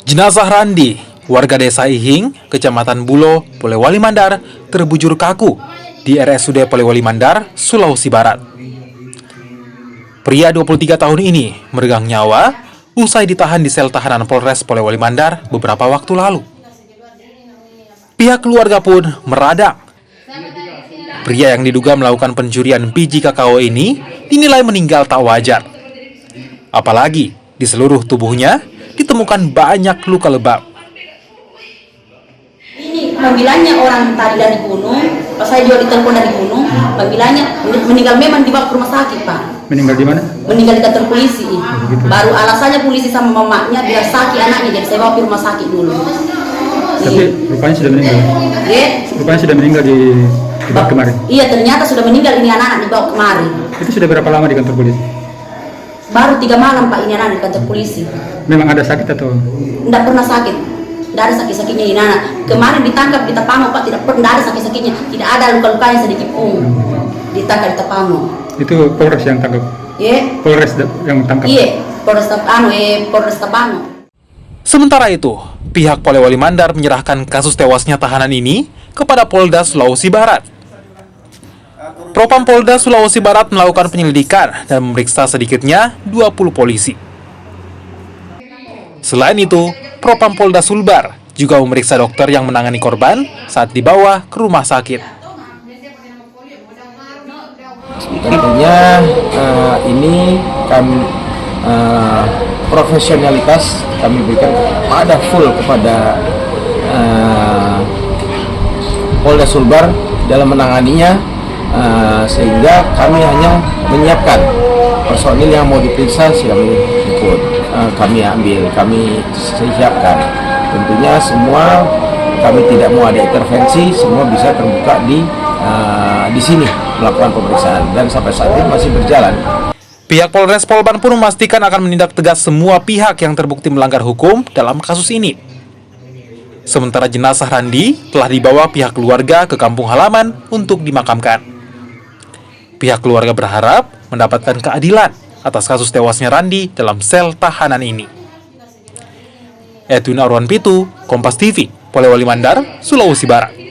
Jenazah Randi, warga desa Ihing, Kecamatan Bulo, Polewali Mandar, terbujur kaku di RSUD Polewali Mandar, Sulawesi Barat. Pria 23 tahun ini meregang nyawa usai ditahan di sel tahanan Polres Polewali Mandar beberapa waktu lalu. Pihak keluarga pun meradang. Pria yang diduga melakukan pencurian biji kakao ini dinilai meninggal tak wajar. Apalagi di seluruh tubuhnya ditemukan banyak luka lebam. Ini panggilannya orang tadi dari gunung, pas saya juga ditelepon dari gunung, panggilannya meninggal memang dibawa ke rumah sakit, Pak. Meninggal di mana? Meninggal di kantor polisi. Baru alasannya polisi sama mamanya biar sakit anaknya, jadi saya bawa ke rumah sakit dulu. Tapi rupanya sudah meninggal. Rupanya sudah meninggal di tempat kemarin. Iya, ternyata sudah meninggal ini anak-anak dibawa kemarin. Itu sudah berapa lama di kantor polisi? Baru 3 malam, Pak, ini anak di kantor polisi. Memang ada sakit atau? Tidak pernah sakit. Tidak ada sakit-sakitnya ini anak. Kemarin ditangkap di Tapango, Pak, tidak ada sakit-sakitnya. Tidak ada luka-lukanya sedikit pun. Ditangkap di Tapango. Itu Polres yang tangkap? Iya. Polres yang tangkap? Iya, Polres Tapango. Sementara itu, pihak Polewali Mandar menyerahkan kasus tewasnya tahanan ini kepada Polda Sulawesi Barat. Propam Polda Sulawesi Barat melakukan penyelidikan dan memeriksa sedikitnya 20 polisi. Selain itu, Propam Polda Sulbar juga memeriksa dokter yang menangani korban saat dibawa ke rumah sakit. Tentunya ini kami profesionalitas kami berikan kepada Polda Sulbar dalam menanganinya, sehingga kami hanya menyiapkan personil yang mau diperiksa kami ikut, kami ambil, kami siapkan. Tentunya semua kami tidak mau ada intervensi, semua bisa terbuka di sini melakukan pemeriksaan dan sampai saat ini masih berjalan. Pihak Polres Polban pun memastikan akan menindak tegas semua pihak yang terbukti melanggar hukum dalam kasus ini. Sementara jenazah Randi telah dibawa pihak keluarga ke kampung halaman untuk dimakamkan. Pihak keluarga berharap mendapatkan keadilan atas kasus tewasnya Randi dalam sel tahanan ini. Edwin Arwan Pitu, Kompas TV, Polewali Mandar, Sulawesi Barat.